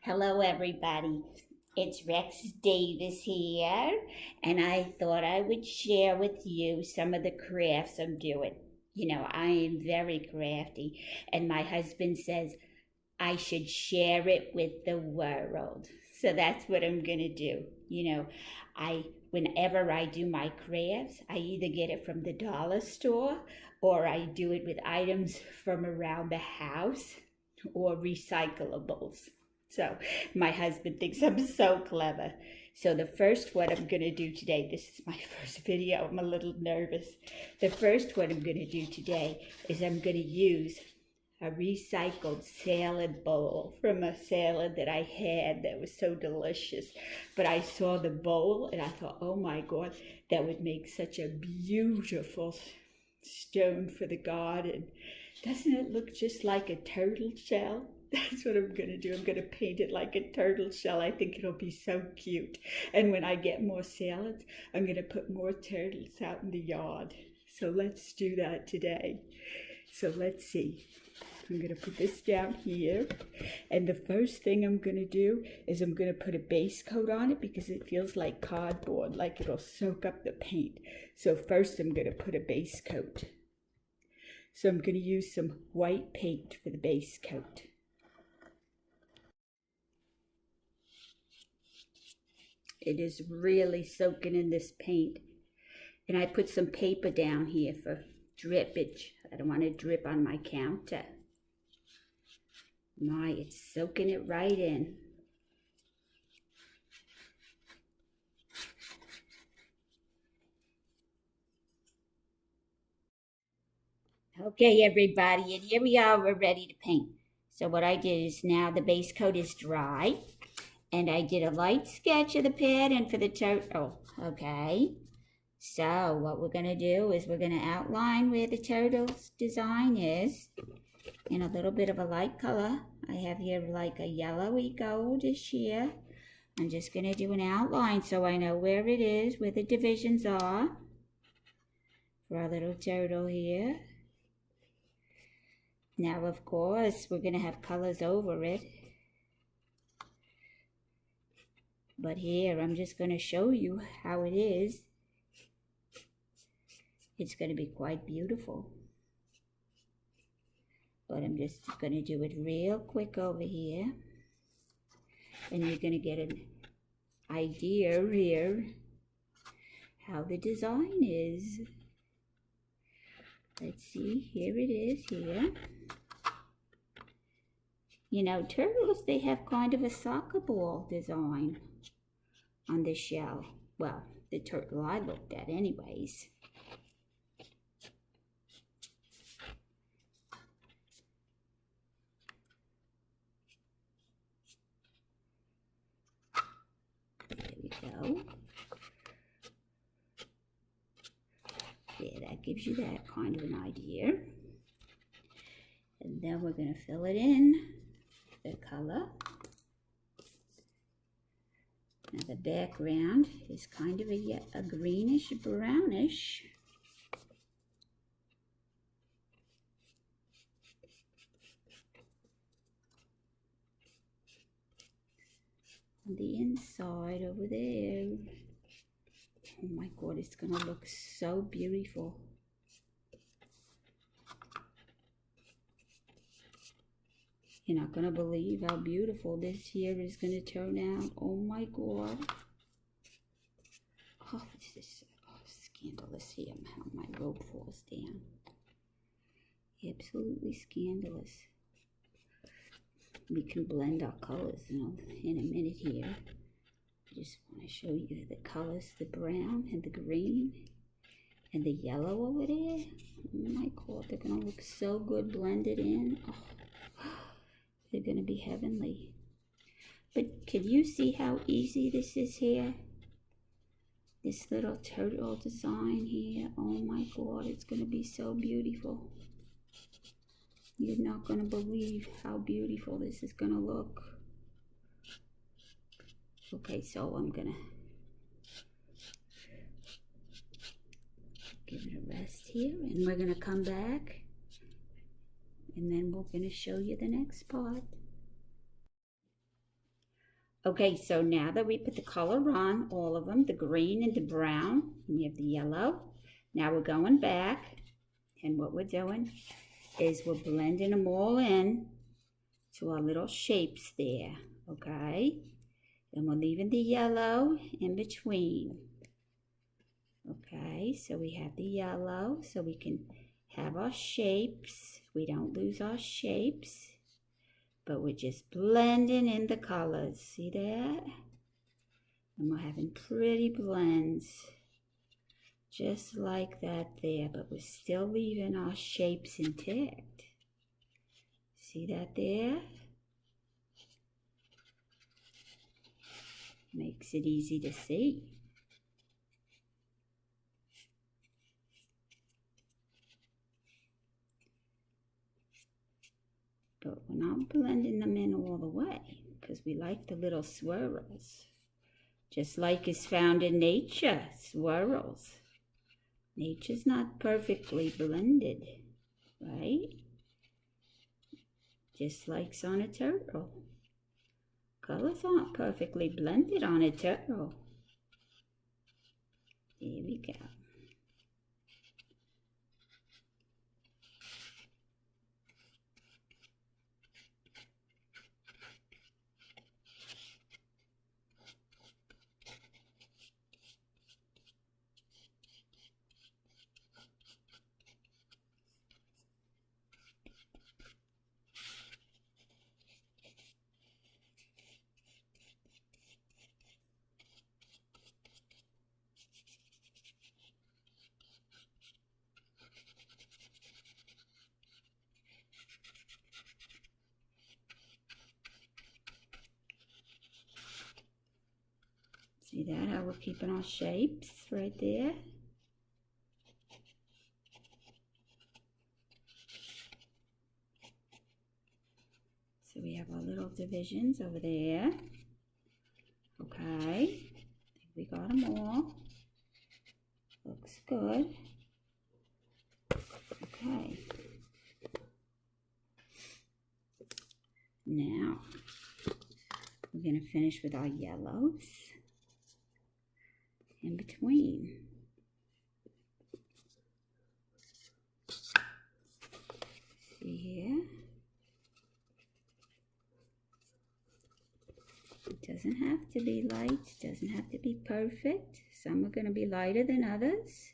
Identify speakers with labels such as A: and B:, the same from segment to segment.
A: Hello, everybody. It's Rex Davis here, and I thought I would share with you some of the crafts I'm doing. I am very crafty, and my husband says I should share it with the world. So that's what I'm gonna do. I whenever I do my crafts, I either get it from the dollar store or I do it with items from around the house or recyclables. So my husband thinks I'm so clever. So the first one I'm gonna do today, this is my first video, I'm a little nervous. The first one I'm gonna do today is I'm gonna use a recycled salad bowl from a salad that I had that was so delicious. But I saw the bowl and I thought, oh my God, that would make such a beautiful stone for the garden. Doesn't it look just like a turtle shell? That's what I'm going to do. I'm going to paint it like a turtle shell. I think it'll be so cute. And when I get more salads, I'm going to put more turtles out in the yard. So let's do that today. So let's see. I'm going to put this down here. And the first thing I'm going to do is I'm going to put a base coat on it because it feels like cardboard, like it'll soak up the paint. So first I'm going to put a base coat. So I'm going to use some white paint for the base coat. It is really soaking in this paint. And I put some paper down here for drippage. I don't want to drip on my counter. It's soaking it right in. Okay, everybody, and here we are, we're ready to paint. So what I did is now the base coat is dry, and I did a light sketch of the pattern for the turtle. Okay, so what we're going to do is we're going to outline where the turtle's design is in a little bit of a light color. I have here like a yellowy goldish here. I'm just going to do an outline so I know where it is, where the divisions are for our little turtle here. Now, of course, we're going to have colors over it. But here, I'm just going to show you how it is. It's going to be quite beautiful. But I'm just going to do it real quick over here. And you're going to get an idea here how the design is. Let's see, here it is here. Turtles, they have kind of a soccer ball design on the shell. Well, the turtle I looked at anyways. There we go. Yeah, that gives you that kind of an idea. And then we're going to fill it in, the color. Now the background is kind of a greenish brownish. On the inside over there. Oh my God, it's going to look so beautiful. You're not going to believe how beautiful this here is going to turn out. Oh my God. Oh, this is scandalous here. How my rope falls down. Absolutely scandalous. We can blend our colors in a minute here. I just want to show you the colors, the brown and the green and the yellow over there. Oh my God, they're going to look so good blended in. Oh. They're going to be heavenly. But can you see how easy this is here? This little turtle design here. Oh my God, it's going to be so beautiful. You're not going to believe how beautiful this is going to look. Okay, so I'm going to give it a rest here. And we're going to come back. And then we're going to show you the next part. Okay, so now that we put the color on, all of them, the green and the brown, and we have the yellow, now we're going back, and what we're doing is we're blending them all in to our little shapes there, okay? And we're leaving the yellow in between. Okay, so we have the yellow, so we can have our shapes. We don't lose our shapes, but we're just blending in the colors. See that? And we're having pretty blends, just like that there, but we're still leaving our shapes intact. See that there? Makes it easy to see. But we're not blending them in all the way because we like the little swirls. Just like is found in nature, swirls. Nature's not perfectly blended, right? Just like on a turtle. Colors aren't perfectly blended on a turtle. Here we go. See that, how we're keeping our shapes right there? So we have our little divisions over there. Okay, I think we got them all. Looks good. Okay. Now, we're going to finish with our yellows in between. See here? It doesn't have to be light, it doesn't have to be perfect. Some are going to be lighter than others,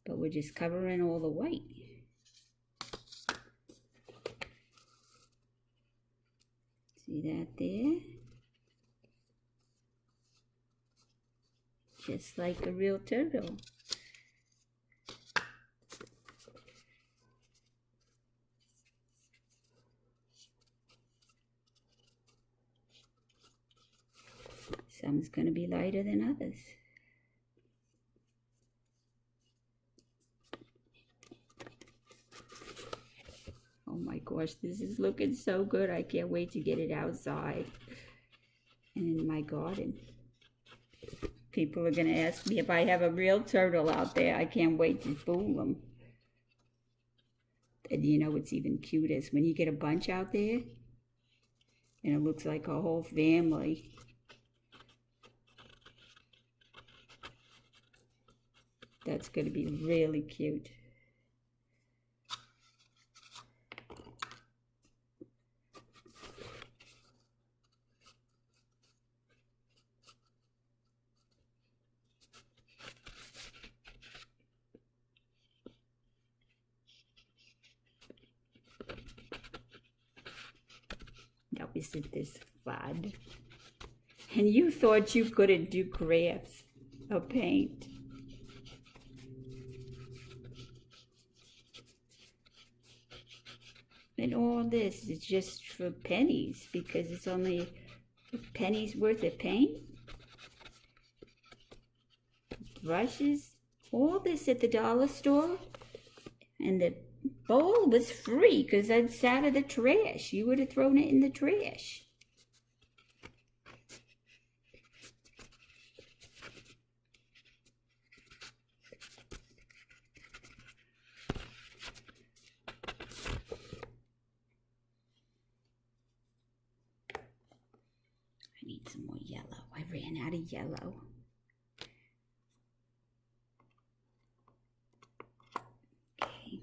A: but we're just covering all the white. See that there? Just like a real turtle. Some's going to be lighter than others. Oh my gosh, this is looking so good. I can't wait to get it outside and in my garden. People are going to ask me if I have a real turtle out there. I can't wait to fool them. And you know what's even cute is when you get a bunch out there and it looks like a whole family. That's going to be really cute. Now isn't this fun? And you thought you couldn't do crafts or paint. And all this is just for pennies because it's only a penny's worth of paint. Brushes, all this at the dollar store. And the bowl was free because it's out of the trash. You would have thrown it in the trash. need some more yellow. I ran out of yellow. Okay.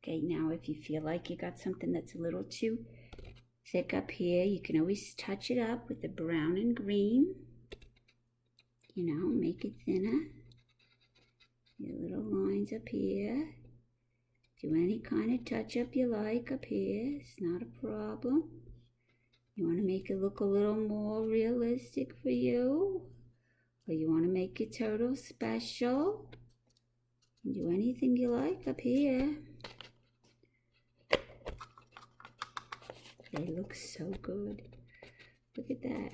A: Okay, now if you feel like you got something that's a little too thick up here, you can always touch it up with the brown and green. You know, make it thinner. Your little lines up here. Do any kind of touch up you like up here. It's not a problem. You want to make it look a little more realistic for you, or you want to make your turtle special. Do anything you like up here. They look so good. Look at that.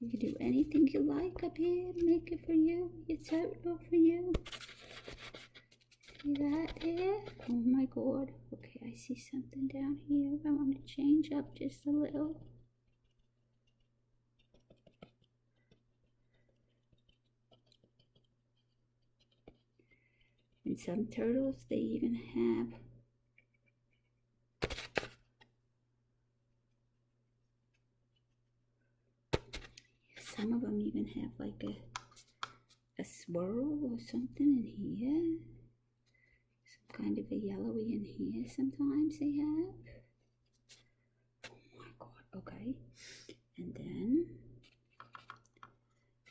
A: You can do anything you like up here to make it for you, your turtle for you. See that there? Oh my God. Okay, I see something down here. I want to change up just a little. And some turtles, they even have some of them even have like a swirl or something in here. Some kind of a yellowy in here sometimes they have. Oh my God, okay. And then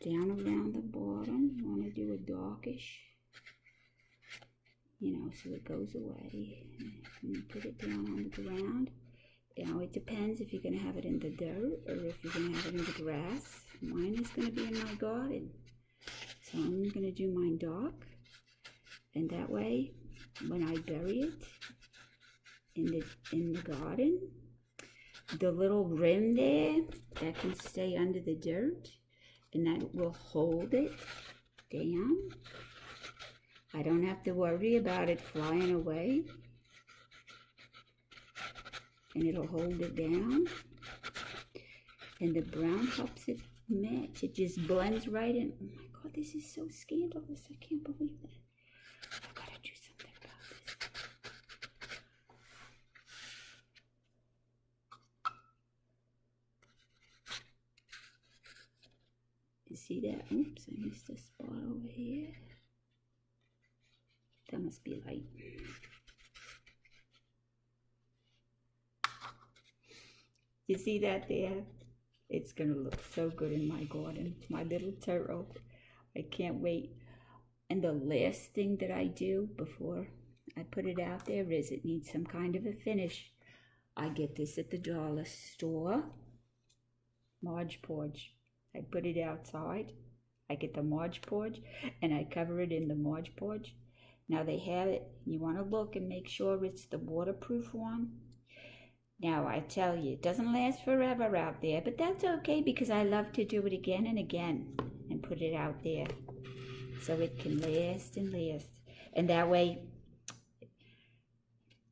A: down around the bottom, you want to do a darkish, you know, so it goes away. And you put it down on the ground. Now it depends if you're going to have it in the dirt or if you're going to have it in the grass. Mine is going to be in my garden. So I'm going to do mine dark. And that way, when I bury it in the garden, the little rim there, that can stay under the dirt. And that will hold it down. I don't have to worry about it flying away. And it'll hold it down. And the brown helps it match. It just blends right in. Oh my God, this is so scandalous. I can't believe that. I've got to do something about this. You see that? Oops, I missed a spot over here. That must be light. You see that there? It's going to look so good in my garden. My little turtle. I can't wait. And the last thing that I do before I put it out there is it needs some kind of a finish. I get this at the dollar store. Marge Podge. I put it outside. I get the Marge Podge and I cover it in the Marge Podge. Now they have it. You want to look and make sure it's the waterproof one. Now, I tell you, it doesn't last forever out there, but that's okay because I love to do it again and again and put it out there so it can last and last. And that way,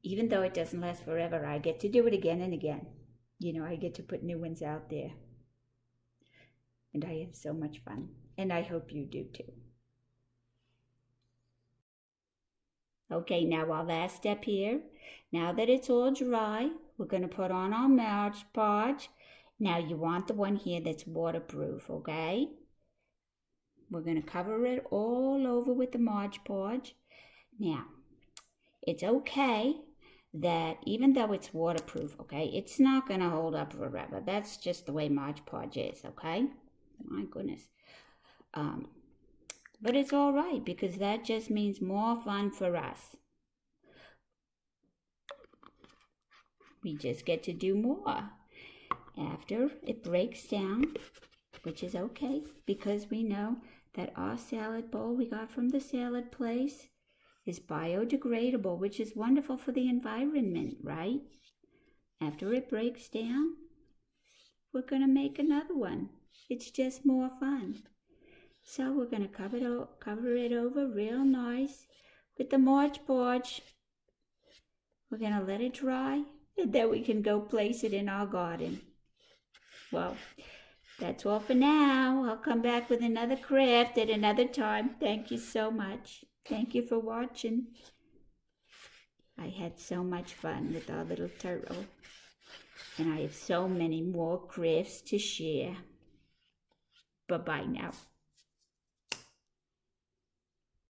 A: even though it doesn't last forever, I get to do it again and again. You know, I get to put new ones out there. And I have so much fun. And I hope you do too. Okay, now our last step here. Now that it's all dry, we're going to put on our Mod Podge. Now you want the one here that's waterproof, okay? We're going to cover it all over with the Mod Podge. Now, it's okay that even though it's waterproof, okay, it's not going to hold up forever. That's just the way Mod Podge is, okay? My goodness. But it's all right because that just means more fun for us. We just get to do more after it breaks down, which is okay because we know that our salad bowl we got from the salad place is biodegradable, which is wonderful for the environment, right? After it breaks down, we're going to make another one. It's just more fun. So we're going to cover it over real nice with the Mod Podge. We're going to let it dry, and then we can go place it in our garden. Well, that's all for now. I'll come back with another craft at another time. Thank you so much. Thank you for watching. I had so much fun with our little turtle. And I have so many more crafts to share. Bye-bye now.